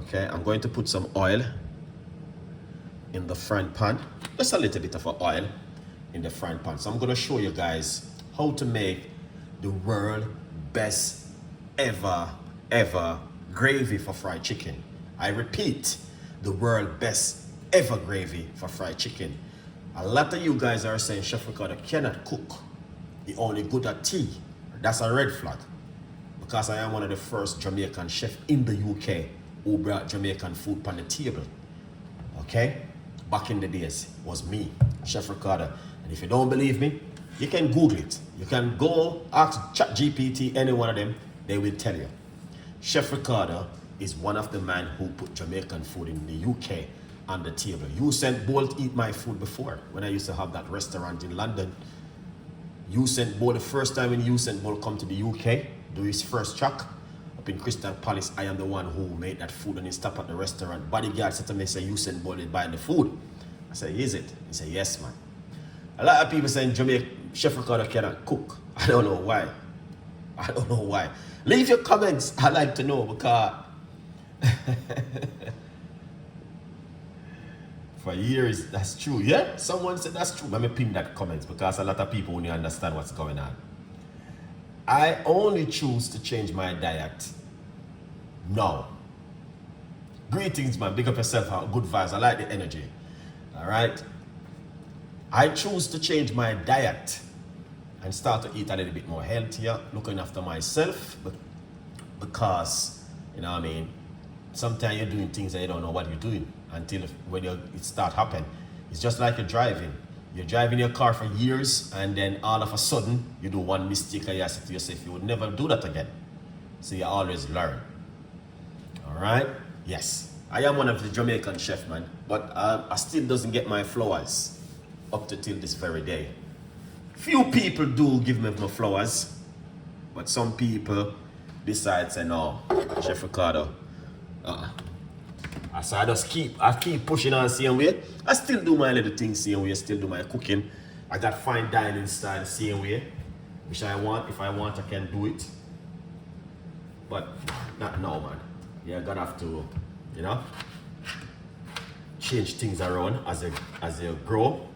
Okay, I'm going to put some oil in the front pan, just a little bit of oil in the front pan. So I'm going to show you guys how to make the world best ever gravy for fried chicken. I repeat, the world best ever gravy for fried chicken. A lot of you guys are saying Chef Ricardo cannot cook, he only good at tea. That's a red flag, because I am one of the first Jamaican chefs in the UK who brought Jamaican food on the table. Okay, back in the days was me, Chef Ricardo. And if you don't believe me, you can Google it. You can go ask ChatGPT, any one of them, they will tell you. Chef Ricardo is one of the men who put Jamaican food in the UK on the table. Usain Bolt eat my food before when I used to have that restaurant in London. Usain Bolt, the first time when Usain Bolt come to the UK, do his first track up in Crystal Palace, I am the one who made that food, and he stopped at the restaurant. Bodyguard said to me, say, Usain Bolt is buying the food. I said, is it? He said, yes, man. A lot of people saying Jamaica, Chef Ricardo cannot cook. I don't know why. I don't know why. Leave your comments. I like to know, because for years, that's true. Yeah, someone said that's true. Let me pin that comments, because a lot of people only understand what's going on. I only choose to change my diet now. Greetings, man. Big up yourself. Good vibes. I like the energy. All right. I choose to change my diet and start to eat a little bit more healthier, looking after myself, but because, you know what I mean, sometimes you're doing things that you don't know what you're doing until when it start happening. It's just like you're driving. You're driving your car for years, and then all of a sudden you do one mistake and you say to yourself, you would never do that again. So you always learn. All right? Yes, I am one of the Jamaican chef, man, but I still doesn't get my flowers up to till this very day. Few people do give me my flowers, but some people decide say no, Chef Ricardo. So I keep pushing on same way. I still do my little things same way, still do my cooking. I got fine dining style same way, which I want. If I want, I can do it. But not now, man. You're gonna have to, you know, change things around as you grow.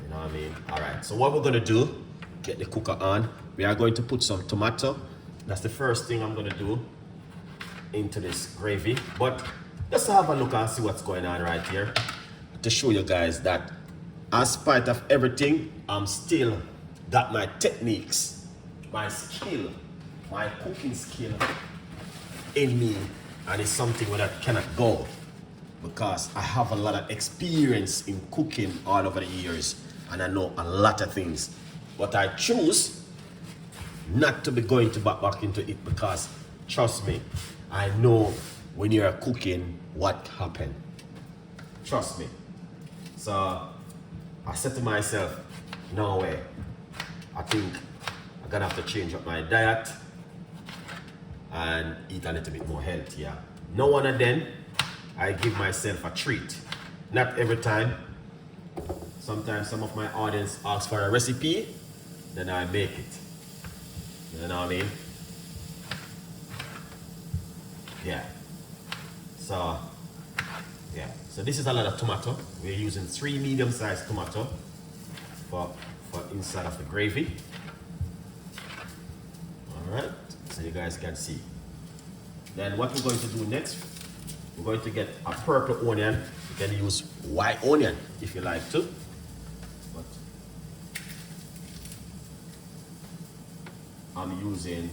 You know what I mean? All right, so what we're gonna do, get the cooker on. We are going to put some tomato. That's the first thing I'm gonna do into this gravy. But just have a look and see what's going on right here, to show you guys that as spite of everything, I'm still got my techniques, my skill, my cooking skill in me, and it's something where that cannot go, because I have a lot of experience in cooking all over the years, and I know a lot of things, but I choose not to be going to back into it, because trust me, I know when you're cooking what happened. Trust me. So I said to myself, no way, I think I'm gonna have to change up my diet and eat a little bit more healthier. No one of them, I give myself a treat. Not every time. Sometimes some of my audience ask for a recipe, then I make it. You know what I mean? Yeah. So, yeah. So this is a lot of tomato. We're using 3 medium-sized tomato for inside of the gravy. All right. So you guys can see. Then what we're going to do next, we're going to get a purple onion. You can use white onion if you like to. But I'm using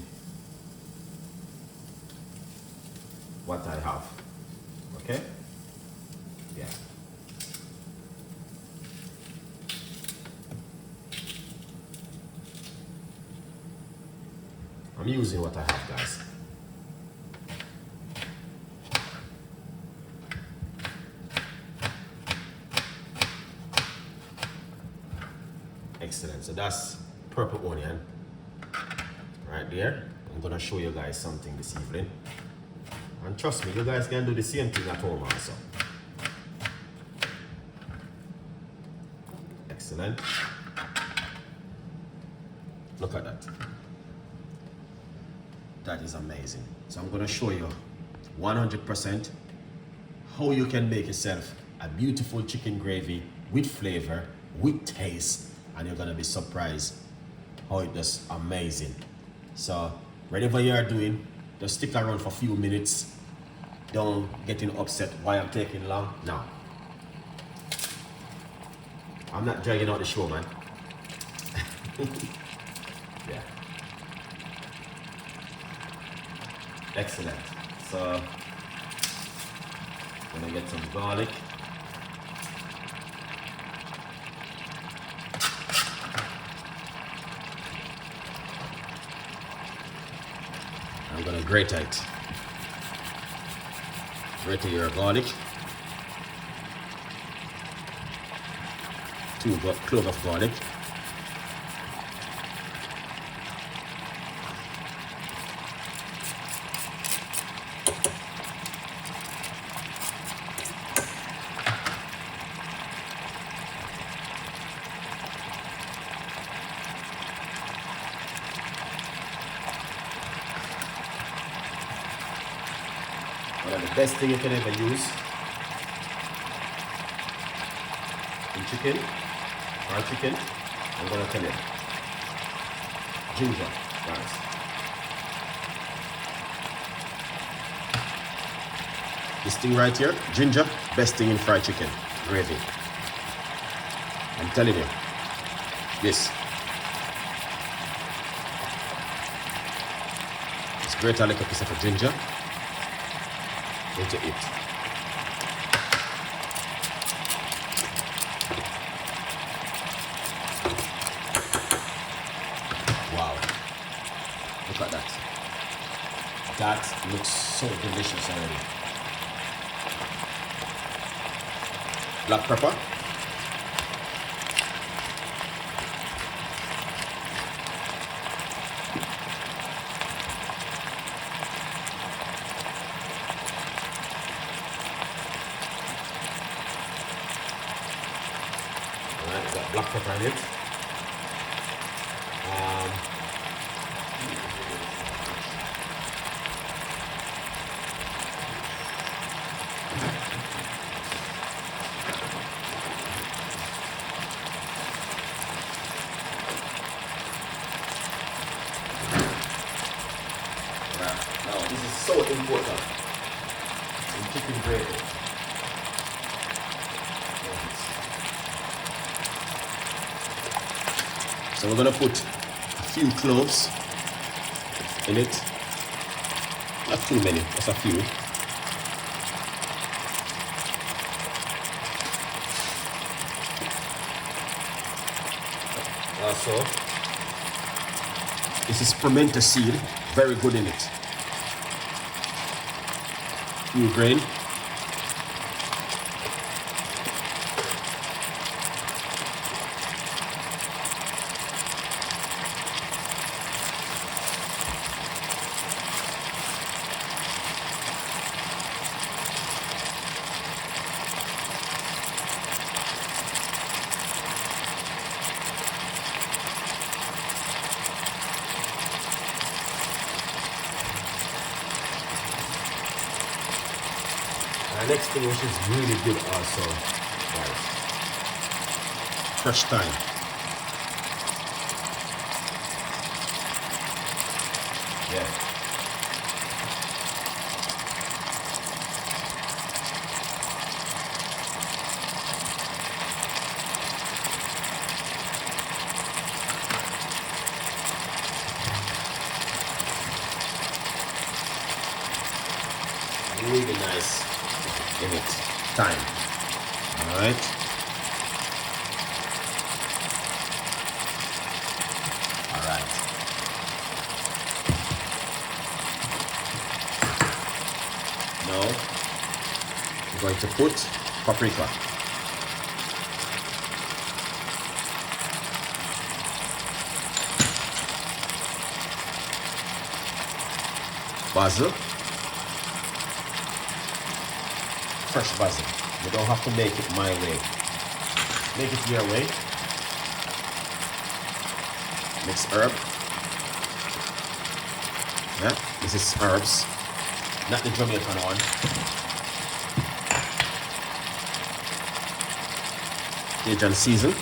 what I have. Okay? Yeah. I'm using what I have, guys. Excellent. So that's purple onion right there. I'm gonna show you guys something this evening. And trust me, you guys can do the same thing at home also. Excellent. Look at that. That is amazing. So I'm going to show you 100%, how you can make yourself a beautiful chicken gravy with flavor, with taste, and you're gonna be surprised how it does amazing. So whatever you are doing, just stick around for a few minutes. Don't getting upset why I'm taking long. Now, I'm not dragging out the show, man. Yeah. Excellent. So, gonna get some garlic. I'm gonna grate it. Grate your garlic. 2 cloves of garlic. One of the best thing you can ever use in chicken, fried chicken, I'm gonna tell you. Ginger, guys. This thing right here, ginger, best thing in fried chicken gravy. I'm telling you. This. It's great. I like a piece of ginger into it. Wow. Look at that. That looks so delicious already. Black pepper. Alright, got black pepper in it. Now, this is so important in chicken gravy. So we're gonna put a few cloves in it. Not too many, just a few. Also, this is pimento seed, very good in it. Few grain. Next thing which is really good also, guys, fresh thyme. Yeah. Really nice in it. Thyme. Alright. Alright. Now we're going to put paprika. Basil. Fresh basil. You don't have to make it my way. Make it your way. Mix herb. Yeah, this is herbs. not the Jamaican one. Cajun season.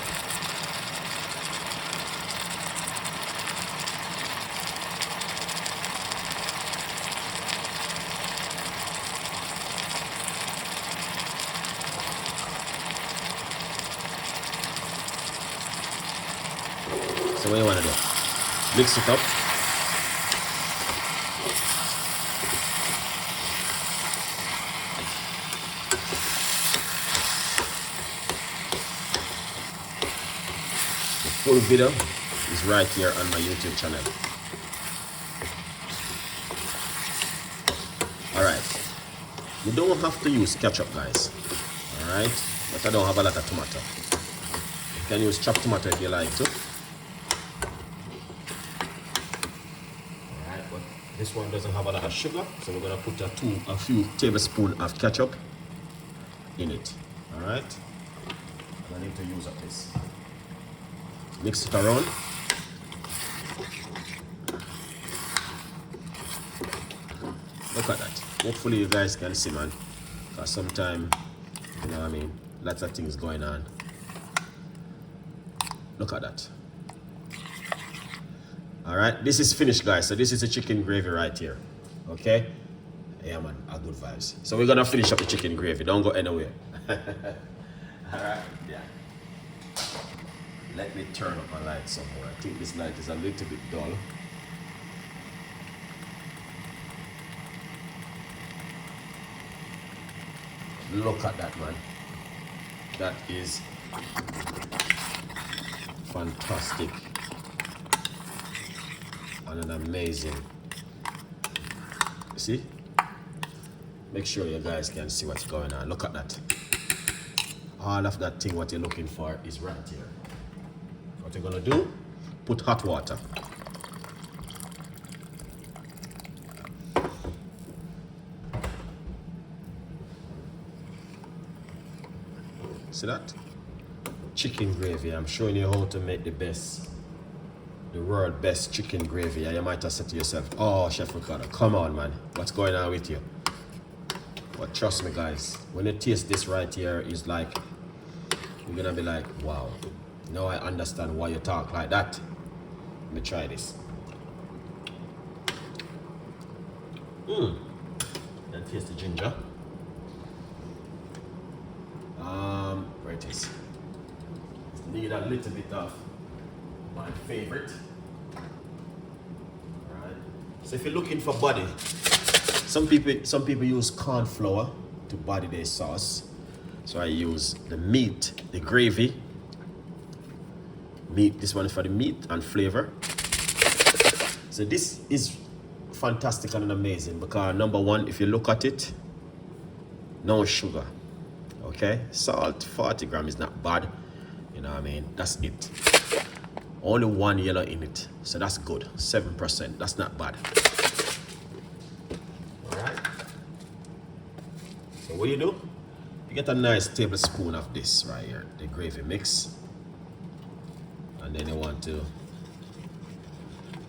So what you want to do? Mix it up. The full video is right here on my YouTube channel. Alright. You don't have to use ketchup, guys. Alright? But I don't have a lot of tomato. You can use chopped tomato if you like to. Alright, but this one doesn't have a lot of sugar, so we're gonna put a few tablespoons of ketchup in it. Alright? I need to use up this. Mix it around. Look at that. Hopefully you guys can see, man. Because sometimes, you know what I mean, lots of things going on. Look at that. Alright, this is finished, guys. So this is the chicken gravy right here. Okay? Yeah, man, a good vibes. So we're gonna finish up the chicken gravy. Don't go anywhere. Alright, yeah. Let me turn up my light some more. I think this light is a little bit dull. Look at that, man. That is fantastic and an amazing. See? Make sure you guys can see what's going on. Look at that. All of that thing what you're looking for is right here. What you're gonna do, put hot water. See that? Chicken gravy. I'm showing you how to make the world best chicken gravy. And you might have said to yourself, oh, Chef Ricardo, come on, man. What's going on with you? But trust me, guys, when you taste this right here, it's like, you're gonna be like, wow. Now I understand why you talk like that. Let me try this. And taste the ginger. Where it is. Need a little bit of my favorite. Alright. So if you're looking for body, some people use corn flour to body their sauce. So I use the meat, the gravy. Meat, this one is for the meat and flavor. So this is fantastic and amazing because number one, if you look at it, no sugar. Okay, salt 40 grams is not bad, you know what I mean, that's it. Only one yellow in it, so that's good. 7%, that's not bad. Alright, so what you do, you get a nice tablespoon of this right here, the gravy mix, and then you want to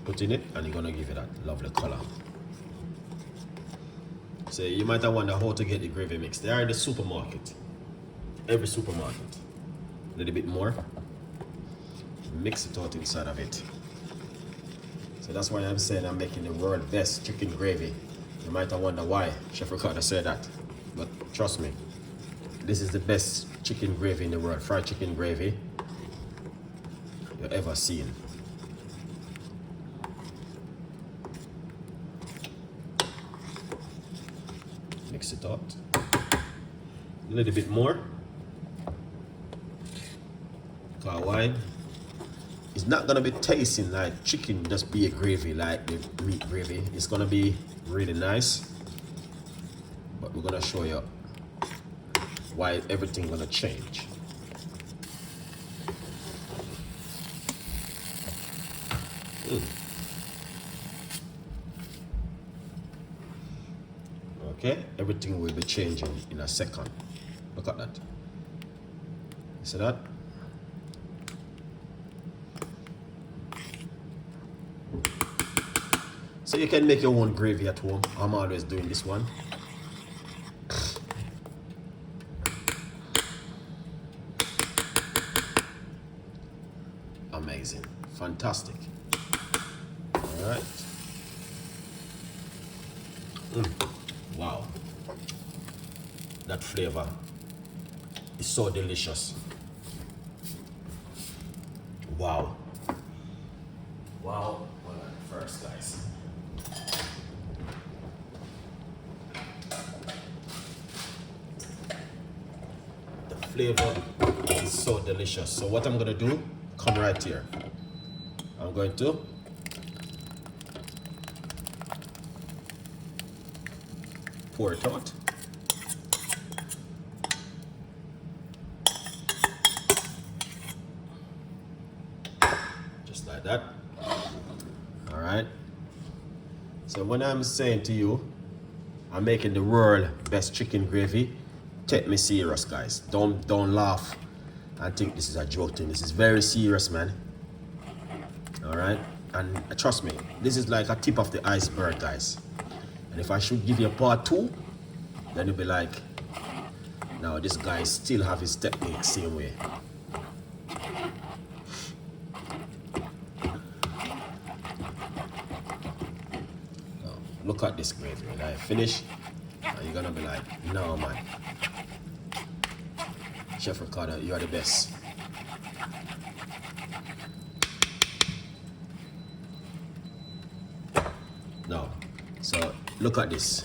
put in it, and you're gonna give it that lovely color. So you might have wondered how to get the gravy mix. They are in the supermarket. Every supermarket. A little bit more. Mix it out inside of it. So that's why I'm saying I'm making the world's best chicken gravy. You might have wondered why Chef Ricardo said that. But trust me, this is the best chicken gravy in the world. Fried chicken gravy you've ever seen. Mix it out. A little bit more. Why? It's not gonna be tasting like chicken, just be a gravy like the meat gravy. It's gonna be really nice, but we're gonna show you why everything gonna change. Okay, everything will be changing in a second. Look at that. You see that? So you can make your own gravy at home. I'm always doing this one. Amazing. Fantastic. All right. Wow. That flavor is so delicious. Wow. Wow. Hold on first, guys. The flavor is so delicious. So what I'm gonna do, come right here. I'm going to pour it out. Just like that. All right. So when I'm saying to you, I'm making the world best chicken gravy, take me serious, guys. Don't laugh and think this is a joke thing. This is very serious, man. All right. And trust me, this is like a tip of the iceberg, guys. And if I should give you a part 2, then you'll be like, no, this guy still have his technique same way. Now, look at this gravy. When I finish, you're gonna be like, no, man. Chef Ricardo, you are the best. No. So look at this.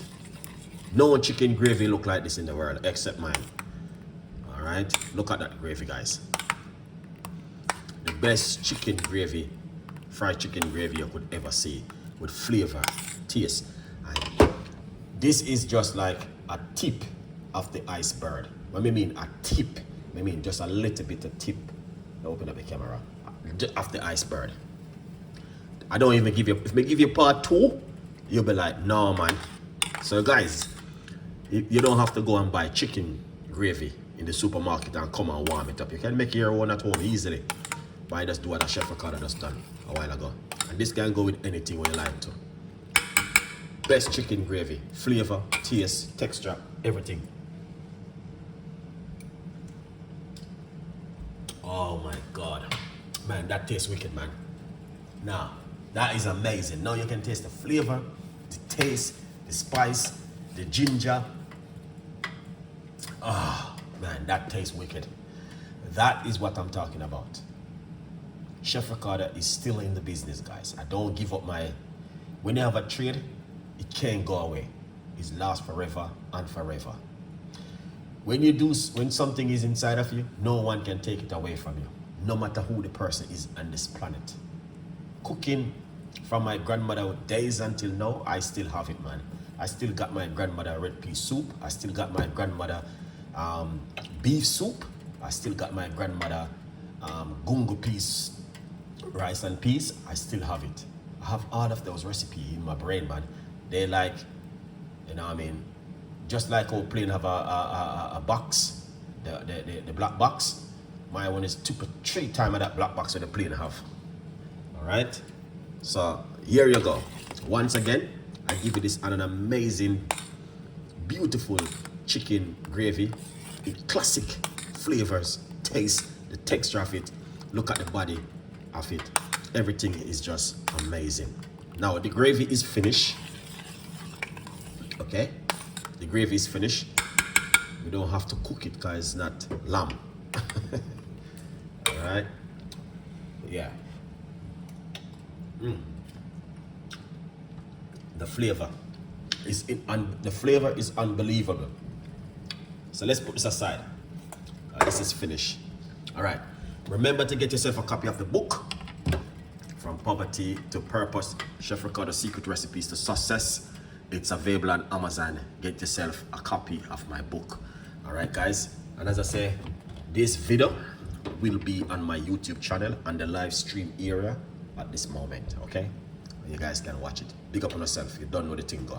No chicken gravy look like this in the world except mine. All right, look at that gravy, guys. The best chicken gravy, fried chicken gravy you could ever see, with flavor, taste. And this is just like a tip of the iceberg. When I mean a tip, I mean just a little bit of tip. Open up the camera. Of the iceberg. I don't even give you, if I give you part 2, you'll be like, no, man. So guys, you don't have to go and buy chicken gravy in the supermarket and come and warm it up. You can make your own at home easily. But I just do what a Chef Ricardo just done a while ago. And this can go with anything when you like to. Best chicken gravy. Flavor, taste, texture, everything. Oh my God. Man, that tastes wicked, man. Now, that is amazing. Now you can taste the flavor, the taste, the spice, the ginger. Ah, man, that tastes wicked. That is what I'm talking about. Chef Ricardo is still in the business, guys. I don't give up my... When you have a trade, it can't go away. It lasts forever and forever. When something is inside of you, no one can take it away from you. No matter who the person is on this planet. Cooking from my grandmother days until now, I still have it, man. I still got my grandmother red pea soup. I still got my grandmother beef soup. I still got my grandmother gungo peas, rice and peas. I still have it. I have all of those recipes in my brain, man. They like, you know what I mean? Just like our plane have a box, the black box. My one is 2 or 3 times of that black box that the plane have. All right, so here you go. Once again, I give you this an amazing, beautiful chicken gravy with classic flavors, taste, the texture of it. Look at the body of it. Everything is just amazing. Now the gravy is finished. Okay, the gravy is finished. We don't have to cook it because it's not lamb. All right, yeah. The flavor is unbelievable. So let's put this aside. This is finished. All right. Remember to get yourself a copy of the book, From Poverty to Purpose: Chef Ricardo's Secret Recipes to Success. It's available on Amazon. Get yourself a copy of my book. All right, guys. And as I say, this video will be on my YouTube channel on the live stream area at this moment, okay? You guys can watch it. Big up on yourself. You don't know the thing, go.